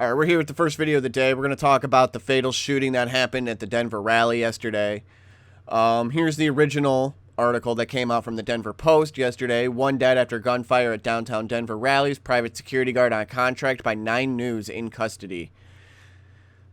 All right, we're here with the first video of the day. We're going to talk about the fatal shooting that happened at the Denver rally yesterday. Here's the original article that came out from the Denver Post yesterday. One dead after gunfire at downtown Denver rallies. Private security guard on contract by 9 News in custody.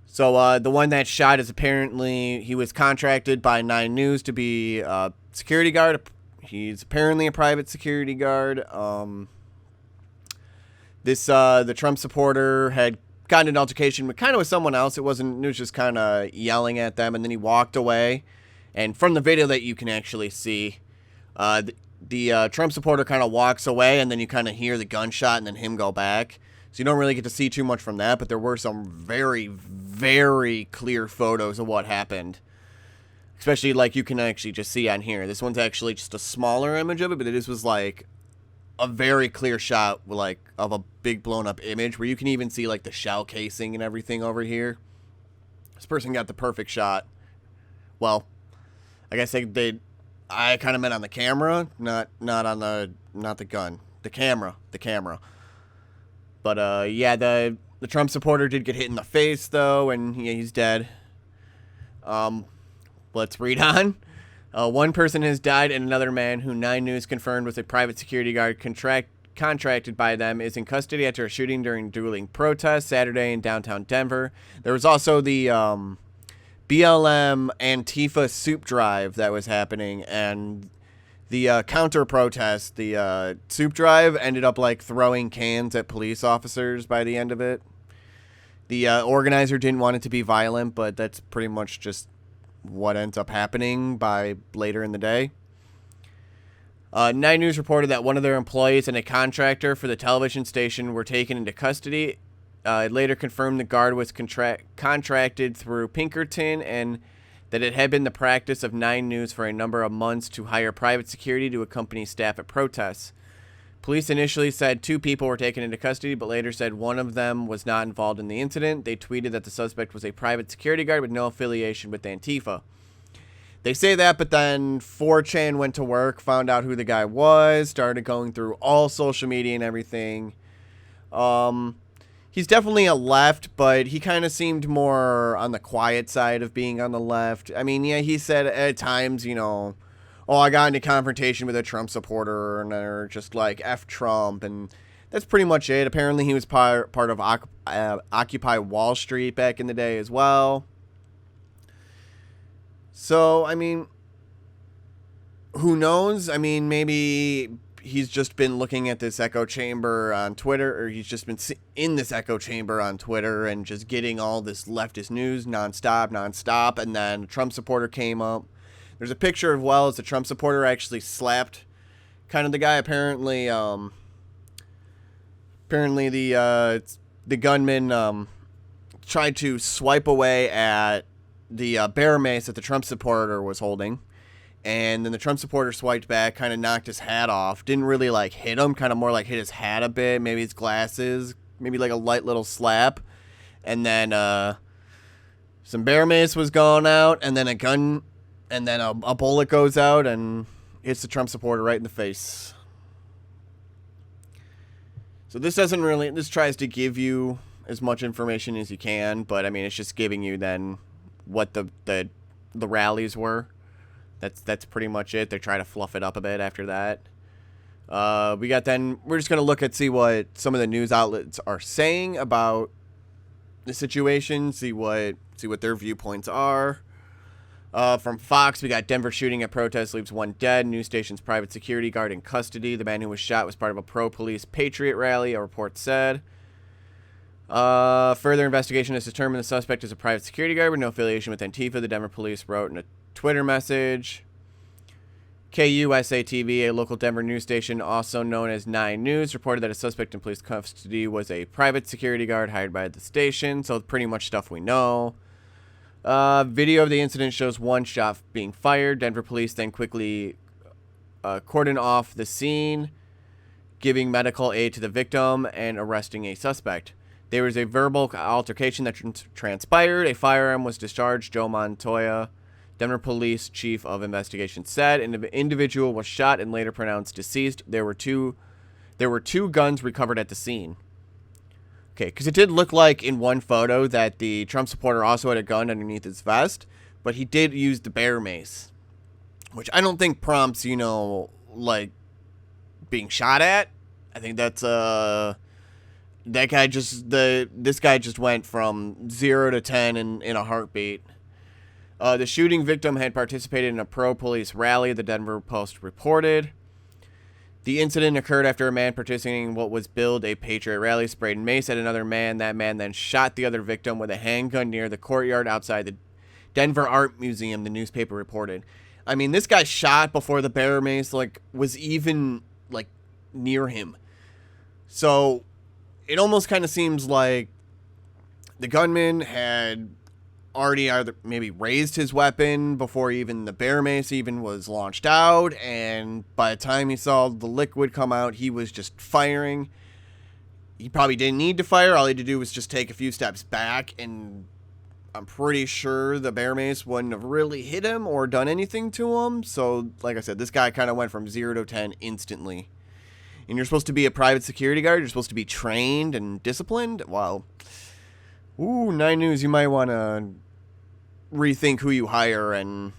So the one that shot is apparently, he was contracted by 9 News to be a security guard. He's apparently a private security guard. The Trump supporter had gotten an altercation kind of with someone else. It was just kind of yelling at them, and then he walked away. And from the video that you can actually see, the Trump supporter kind of walks away, and then you kind of hear the gunshot and then him go back. So you don't really get to see too much from that, but there were some very, very clear photos of what happened. Especially like you can actually just see on here. This one's actually just a smaller image of it, but this was like a very clear shot, like, of a big blown up image where you can even see like the shell casing and everything over here. This person got the perfect shot. Well, I guess I kind of meant on the camera, not the gun, the camera. But yeah, the Trump supporter did get hit in the face though, and yeah, he's dead. Let's read on. One person has died, and another man, who 9 News confirmed was a private security guard contracted by them, is in custody after a shooting during dueling protests Saturday in downtown Denver. There was also the BLM Antifa soup drive that was happening, and the counter-protest, the soup drive, ended up like throwing cans at police officers by the end of it. The organizer didn't want it to be violent, but that's pretty much just what ends up happening by later in the day. 9 News reported that one of their employees and a contractor for the television station were taken into custody. It later confirmed the guard was contracted through Pinkerton, and that it had been the practice of 9 News for a number of months to hire private security to accompany staff at protests. Police initially said 2 people were taken into custody, but later said one of them was not involved in the incident. They tweeted that the suspect was a private security guard with no affiliation with Antifa. They say that, but then 4chan went to work, found out who the guy was, started going through all social media and everything. He's definitely a left, but he kind of seemed more on the quiet side of being on the left. I mean, yeah, he said at times, you know, oh, I got into confrontation with a Trump supporter, and they're just like, F Trump, and that's pretty much it. Apparently, he was part of Occupy Wall Street back in the day as well. So, I mean, who knows? I mean, maybe he's just been looking at this echo chamber on Twitter, or he's just been in this echo chamber on Twitter and just getting all this leftist news nonstop, and then a Trump supporter came up. There's a picture of Wells. The Trump supporter actually slapped kind of the guy. Apparently the gunman tried to swipe away at the bear mace that the Trump supporter was holding, and then the Trump supporter swiped back, kind of knocked his hat off. Didn't really like hit him, kind of more like hit his hat a bit, maybe his glasses, maybe like a light little slap, and then some bear mace was going out, and then a bullet goes out and hits the Trump supporter right in the face. So this tries to give you as much information as you can, but I mean, it's just giving you then what the rallies were. That's pretty much it. They try to fluff it up a bit after that. We're just going to look at, see what some of the news outlets are saying about the situation, see what their viewpoints are. From Fox, we got Denver shooting at protest leaves 1 dead. News station's private security guard in custody. The man who was shot was part of a pro-police Patriot rally, a report said. Further investigation has determined the suspect is a private security guard with no affiliation with Antifa, the Denver police wrote in a Twitter message. KUSA-TV, a local Denver news station also known as 9 News, reported that a suspect in police custody was a private security guard hired by the station, so pretty much stuff we know. Video of the incident shows 1 shot being fired. Denver police then quickly cordoned off the scene, giving medical aid to the victim and arresting a suspect. There was a verbal altercation that transpired. A firearm was discharged. Joe Montoya, Denver Police Chief of Investigation, said an individual was shot and later pronounced deceased. There were two guns recovered at the scene. Okay, because it did look like in one photo that the Trump supporter also had a gun underneath his vest, but he did use the bear mace, which I don't think prompts, like being shot at. I think that's this guy just went from 0 to 10 in a heartbeat. The shooting victim had participated in a pro-police rally, the Denver Post reported. The incident occurred after a man participating in what was billed a patriot rally sprayed mace at another man. That man then shot the other victim with a handgun near the courtyard outside the Denver Art Museum, the newspaper reported. I mean, this guy shot before the bear mace, was even, near him. So, it almost kind of seems like the gunman had already either maybe raised his weapon before even the bear mace even was launched out, and by the time he saw the liquid come out, he was just firing. He probably didn't need to fire. All he had to do was just take a few steps back, and I'm pretty sure the bear mace wouldn't have really hit him or done anything to him. So, like I said, this guy kind of went from 0 to 10 instantly. And you're supposed to be a private security guard. You're supposed to be trained and disciplined. Well, 9 News, you might want to rethink who you hire, and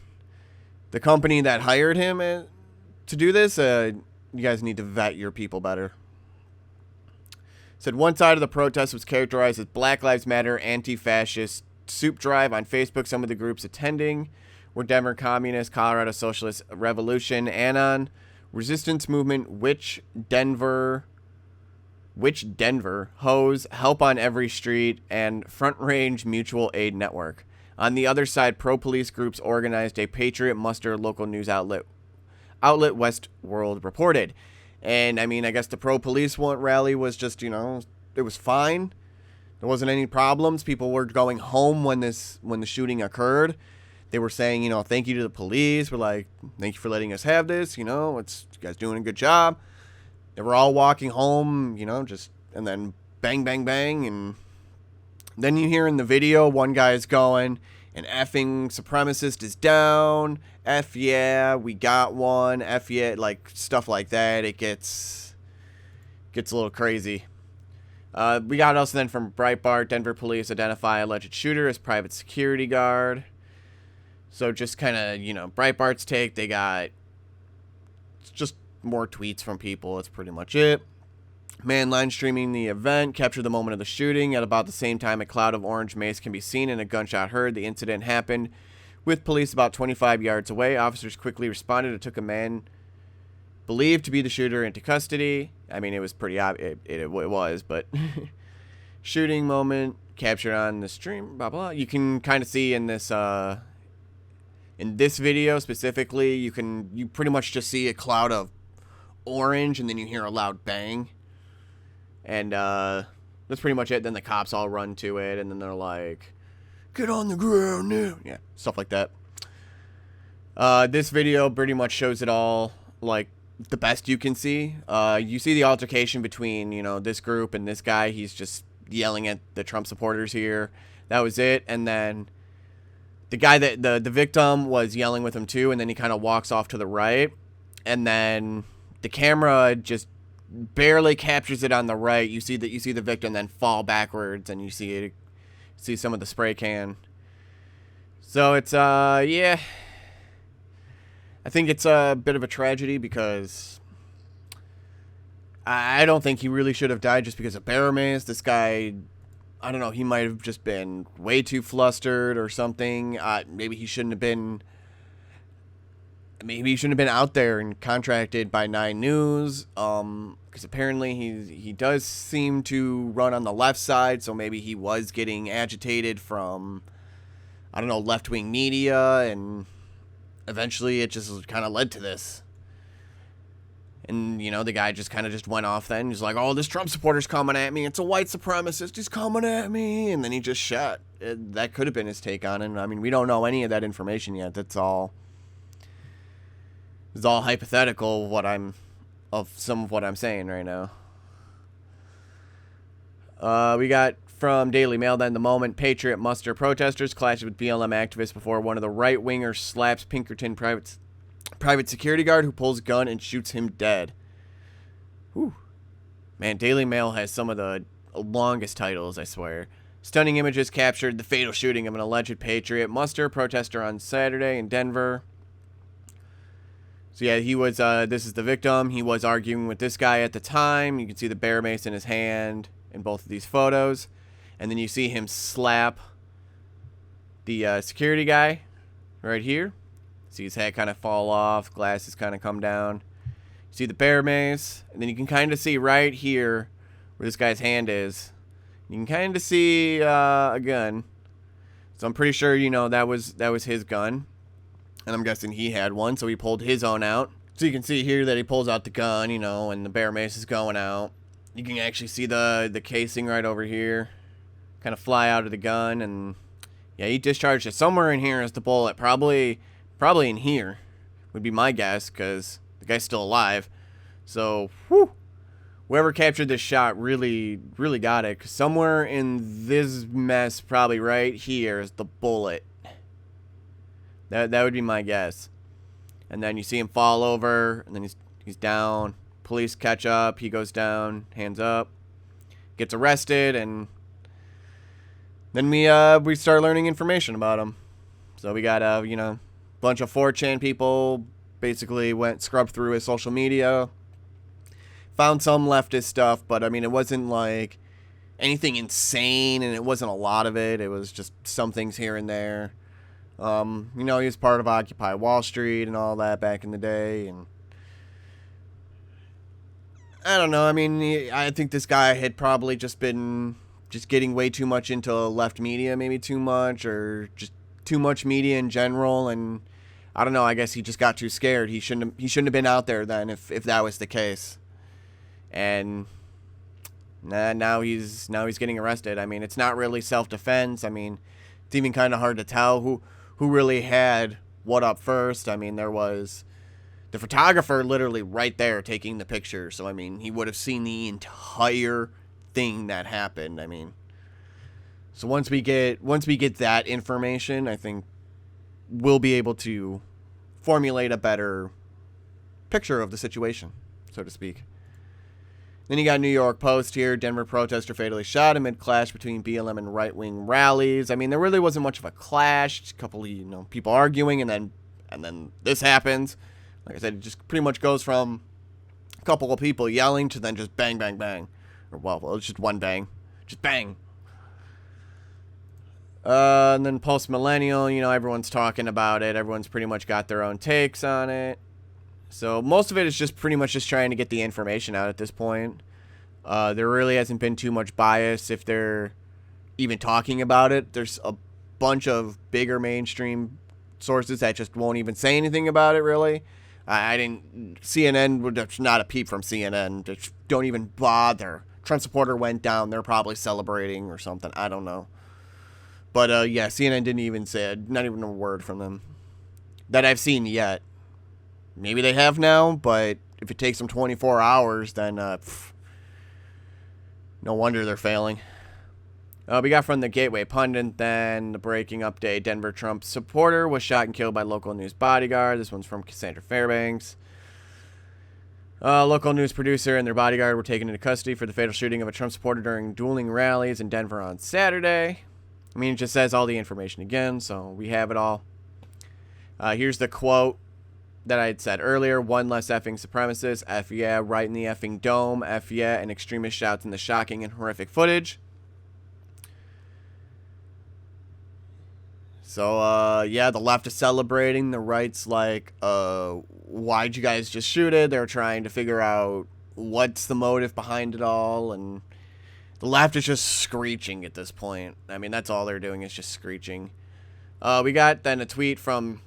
the company that hired him to do this, you guys need to vet your people better. Said one side of the protest was characterized as Black Lives Matter anti-fascist soup drive on Facebook. Some of the groups attending were Denver Communist, Colorado Socialist Revolution, Anon, Resistance Movement, Which Denver, Hose, Help on Every Street, and Front Range Mutual Aid Network. On the other side, pro-police groups organized a patriot muster, local news outlet Westworld reported. And, I mean, I guess the pro-police rally was just, it was fine. There wasn't any problems. People were going home when the shooting occurred. They were saying, thank you to the police. We're like, thank you for letting us have this. You guys doing a good job. They were all walking home, and then bang, bang, bang, and then you hear in the video, one guy's going, an effing supremacist is down, F yeah, we got one, F yeah, stuff like that. It gets a little crazy. We got also then from Breitbart, Denver police identify alleged shooter as private security guard. So just kind of, Breitbart's take, they got just more tweets from people. That's pretty much it. Man live streaming the event captured the moment of the shooting. At about the same time, a cloud of orange mace can be seen and a gunshot heard. The incident happened with police about 25 yards away. Officers quickly responded and took a man believed to be the shooter into custody. I mean, it was pretty obvious. It was, but shooting moment captured on the stream, blah, blah. You can kind of see in this video specifically, you pretty much just see a cloud of orange and then you hear a loud bang. And that's pretty much it. Then the cops all run to it, and then they're like, get on the ground now. Yeah, stuff like that. This video pretty much shows it all, the best you can see. You see the altercation between, this group and this guy. He's just yelling at the Trump supporters here. That was it. And then the guy that the victim was yelling with him too, and then he kind of walks off to the right. And then the camera just barely captures it on the right. You see the victim then fall backwards, and you see some of the spray can. So it's yeah, I think it's a bit of a tragedy because I don't think he really should have died just because of bear mace. This guy, I don't know, he might have just been way too flustered or something. Maybe he shouldn't have been out there and contracted by 9 News, because apparently he does seem to run on the left side, so maybe he was getting agitated from, I don't know, left-wing media, and eventually it just kind of led to this. And, the guy just kind of just went off then. He's like, oh, this Trump supporter's coming at me. It's a white supremacist. He's coming at me. And then he just shot. That could have been his take on it. I mean, we don't know any of that information yet. It's all hypothetical, some of what I'm saying right now. We got from Daily Mail then, the moment Patriot muster protesters clashed with BLM activists before one of the right-wingers slaps Pinkerton private security guard who pulls a gun and shoots him dead. Whew. Man, Daily Mail has some of the longest titles, I swear. Stunning images captured the fatal shooting of an alleged Patriot muster protester on Saturday in Denver. So yeah, he was, this is the victim. He was arguing with this guy at the time. You can see the bear mace in his hand in both of these photos. And then you see him slap the security guy right here. See his hat kind of fall off, glasses kind of come down. You see the bear mace, and then you can kind of see right here where this guy's hand is. You can kind of see a gun. So I'm pretty sure, you know, that was his gun. And I'm guessing he had one, so he pulled his own out. So you can see here that he pulls out the gun, you know, and the bear mace is going out. You can actually see the casing right over here kind of fly out of the gun, and yeah, he discharged it. Somewhere in here is the bullet. Probably in here would be my guess, because the guy's still alive. So, whew, whoever captured this shot really got it. 'Cause somewhere in this mess, probably right here, is the bullet. That would be my guess. And then you see him fall over, and then he's down. Police catch up. He goes down, hands up, gets arrested, and then we start learning information about him. So we got you know, bunch of 4chan people basically scrubbed through his social media, found some leftist stuff, but I mean, it wasn't like anything insane, and it wasn't a lot of it. It was just some things here and there. You know, he was part of Occupy Wall Street and all that back in the day, and I don't know. I mean, I think this guy had probably just been getting way too much into left media, maybe too much, or just too much media in general, and I don't know. I guess he just got too scared. He shouldn't have been out there then if that was the case. And now he's getting arrested. I mean, it's not really self-defense. I mean, it's even kind of hard to tell who really had what up first. I mean, there was the photographer literally right there taking the picture. So, I mean, he would have seen the entire thing that happened. I mean, so once we get that information, I think we'll be able to formulate a better picture of the situation, so to speak. Then you got New York Post here. Denver protester fatally shot amid clash between BLM and right-wing rallies. I mean, there really wasn't much of a clash. Just a couple of, you know, people arguing, and then this happens. Like I said, it just pretty much goes from a couple of people yelling to then just bang, bang, bang. Or, well, it's just one bang. Just bang. And then post-millennial, you know, everyone's talking about it. Everyone's pretty much got their own takes on it. So most of it is just pretty much just trying to get the information out at this point. There really hasn't been too much bias if they're even talking about it. There's a bunch of bigger mainstream sources that just won't even say anything about it, really. CNN would not a peep from CNN. They don't even bother. Trump supporter went down. They're probably celebrating or something. I don't know. But yeah, CNN didn't even say it. Not even a word from them that I've seen yet. Maybe they have now, but if it takes them 24 hours, then no wonder they're failing. We got from the Gateway Pundit, then the breaking update. Denver Trump supporter was shot and killed by local news bodyguard. This one's from Cassandra Fairbanks. Local news producer and their bodyguard were taken into custody for the fatal shooting of a Trump supporter during dueling rallies in Denver on Saturday. I mean, it just says all the information again, so we have it all. Here's the quote that I had said earlier. One less effing supremacist. F yeah, right in the effing dome. F yeah, and extremist shouts in the shocking and horrific footage. So, yeah, the left is celebrating. The right's like, why'd you guys just shoot it? They're trying to figure out what's the motive behind it all. And the left is just screeching at this point. I mean, that's all they're doing is just screeching. We got then a tweet from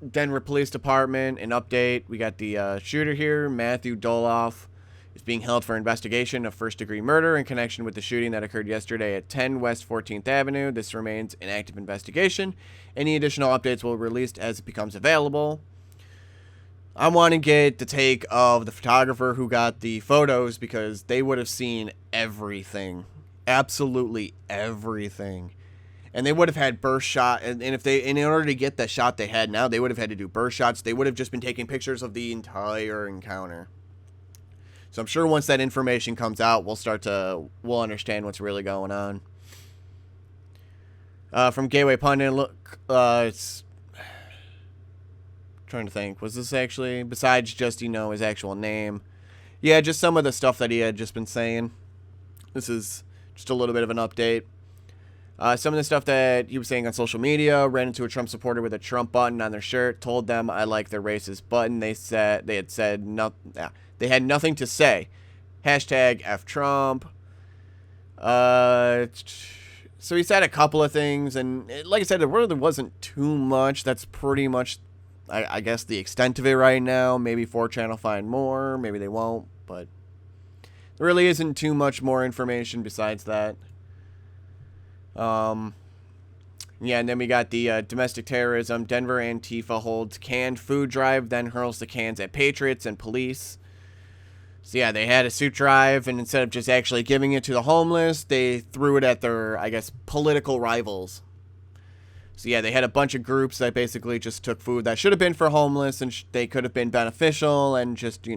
Denver Police Department, an update. We got the shooter here, Matthew Doloff, is being held for investigation of first-degree murder in connection with the shooting that occurred yesterday at 10 West 14th Avenue. This remains an active investigation. Any additional updates will be released as it becomes available. I want to get the take of the photographer who got the photos because they would have seen everything. Absolutely everything. And they would have had burst shot, and in order to get the shot they had now, they would have had to do burst shots. They would have just been taking pictures of the entire encounter. So I'm sure once that information comes out, we'll understand what's really going on. From Gateway Pundit, look, it's trying to think. Was this actually, besides just, his actual name? Yeah, just some of the stuff that he had just been saying. This is just a little bit of an update. Some of the stuff that he was saying on social media: ran into a Trump supporter with a Trump button on their shirt, told them I like their racist button. They had nothing to say. Hashtag F Trump. So he said a couple of things, and like I said, there really wasn't too much. That's pretty much, I guess, the extent of it right now. Maybe 4chan will find more, maybe they won't, but there really isn't too much more information besides that. Yeah, and then we got the domestic terrorism. Denver Antifa holds canned food drive, then hurls the cans at patriots and police. So yeah, they had a suit drive, and instead of just actually giving it to the homeless, they threw it at their, I guess, political rivals. So yeah, they had a bunch of groups that basically just took food that should have been for homeless, and they could have been beneficial, and just,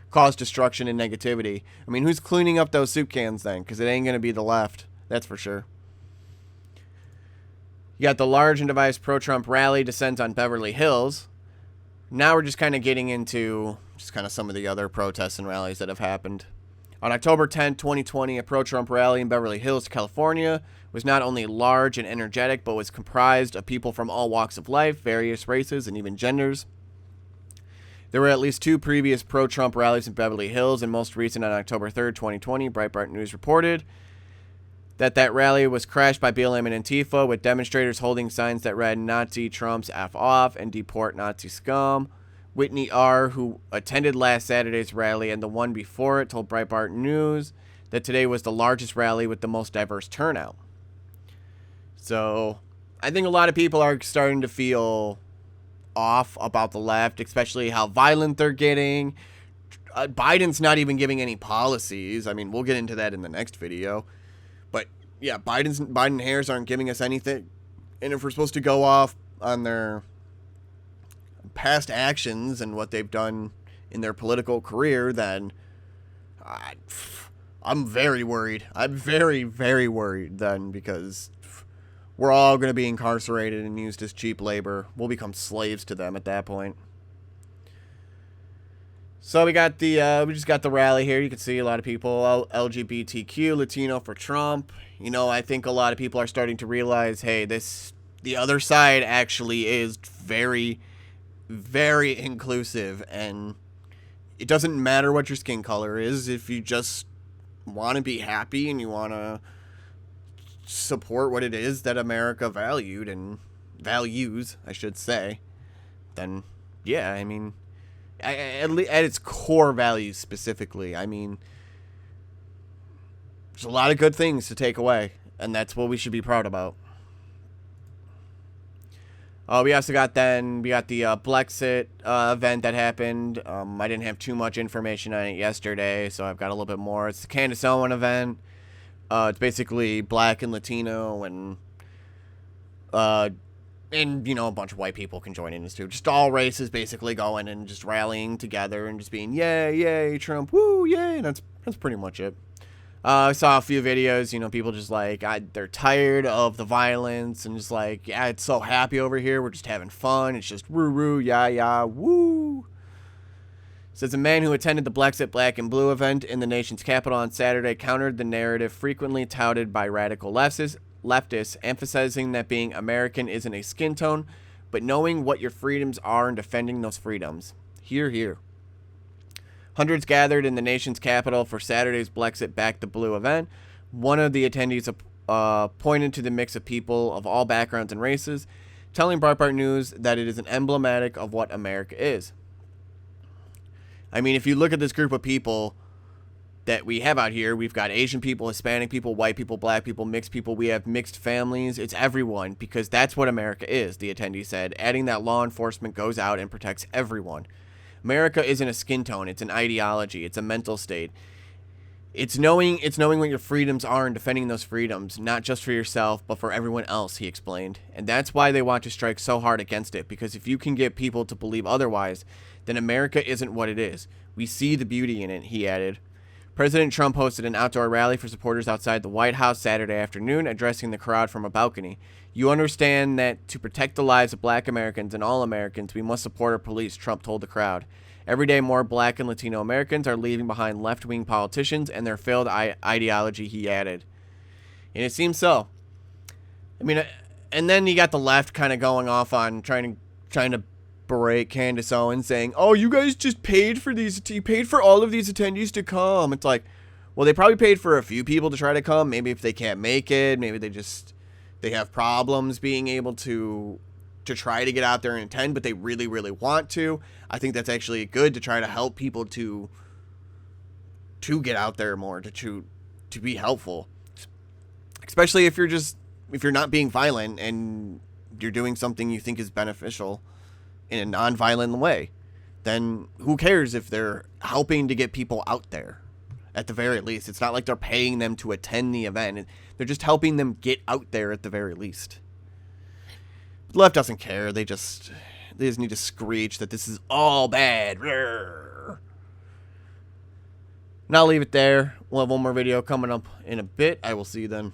cause destruction and negativity. I mean, who's cleaning up those soup cans then? Because it ain't going to be the left, that's for sure. You got the large and devised pro-Trump rally descends on Beverly Hills. Now we're just kind of getting into just kind of some of the other protests and rallies that have happened. On October 10, 2020, a pro-Trump rally in Beverly Hills, California, was not only large and energetic, but was comprised of people from all walks of life, various races, and even genders. There were at least 2 previous pro-Trump rallies in Beverly Hills, and most recent on October 3rd, 2020, Breitbart News reported that rally was crashed by BLM and Antifa, with demonstrators holding signs that read "Nazi Trump's F off" and "Deport Nazi scum." Whitney R., who attended last Saturday's rally and the one before it, told Breitbart News that today was the largest rally with the most diverse turnout. So I think a lot of people are starting to feel off about the left, especially how violent they're getting. Biden's not even giving any policies. I mean, we'll get into that in the next video. But yeah, Biden and Harris aren't giving us anything. And if we're supposed to go off on their past actions and what they've done in their political career, then I'm very worried. I'm very, very worried then, because we're all going to be incarcerated and used as cheap labor. We'll become slaves to them at that point. So we just got the rally here. You can see a lot of people, LGBTQ, Latino for Trump. I think a lot of people are starting to realize, hey, the other side actually is very, very inclusive, and it doesn't matter what your skin color is. If you just want to be happy and you want to support what it is that America values, I should say, then yeah, I mean, at its core values specifically, I mean, there's a lot of good things to take away, and that's what we should be proud about. We also got the Brexit event that happened. I didn't have too much information on it yesterday, so I've got a little bit more. It's the Candace Owen event. It's basically black and Latino, and a bunch of white people can join in this too. Just all races basically going and just rallying together and just being yay Trump, woo, yay. That's pretty much it. I saw a few videos, people just they're tired of the violence and just yeah, it's so happy over here. We're just having fun. It's just woo, yeah, woo. Says a man who attended the Brexit Black and Blue event in the nation's capital on Saturday countered the narrative frequently touted by radical leftists, emphasizing that being American isn't a skin tone, but knowing what your freedoms are and defending those freedoms. Hear, hear. Hundreds gathered in the nation's capital for Saturday's Brexit Back the Blue event. One of the attendees pointed to the mix of people of all backgrounds and races, telling Breitbart News that it is emblematic of what America is. I mean, if you look at this group of people that we have out here, we've got Asian people, Hispanic people, white people, black people, mixed people. We have mixed families. It's everyone, because that's what America is, the attendee said, adding that law enforcement goes out and protects everyone. America isn't a skin tone. It's an ideology. It's a mental state. It's knowing what your freedoms are and defending those freedoms, not just for yourself, but for everyone else, he explained. And that's why they want to strike so hard against it, because if you can get people to believe otherwise, then America isn't what it is. We see the beauty in it, he added. President Trump hosted an outdoor rally for supporters outside the White House Saturday afternoon, addressing the crowd from a balcony. You understand that to protect the lives of black Americans and all Americans, we must support our police, Trump told the crowd. Every day, more black and Latino Americans are leaving behind left-wing politicians and their failed ideology, he added. And it seems so. I mean, and then you got the left kind of going off on trying to berate Candace Owens, saying, "Oh, you guys just paid for all of these attendees to come." It's like, well, they probably paid for a few people to try to come. Maybe if they can't make it, maybe they have problems being able to try to get out there and attend, but they really, really want to. I think that's actually good to try to help people to get out there more, to be helpful, especially if you're not being violent and you're doing something you think is beneficial in a non-violent way. Then who cares if they're helping to get people out there? At the very least, it's not like they're paying them to attend the event. They're just helping them get out there at the very least. The left doesn't care. They just need to screech that this is all bad. And I'll leave it there. We'll have one more video coming up in a bit. I will see you then.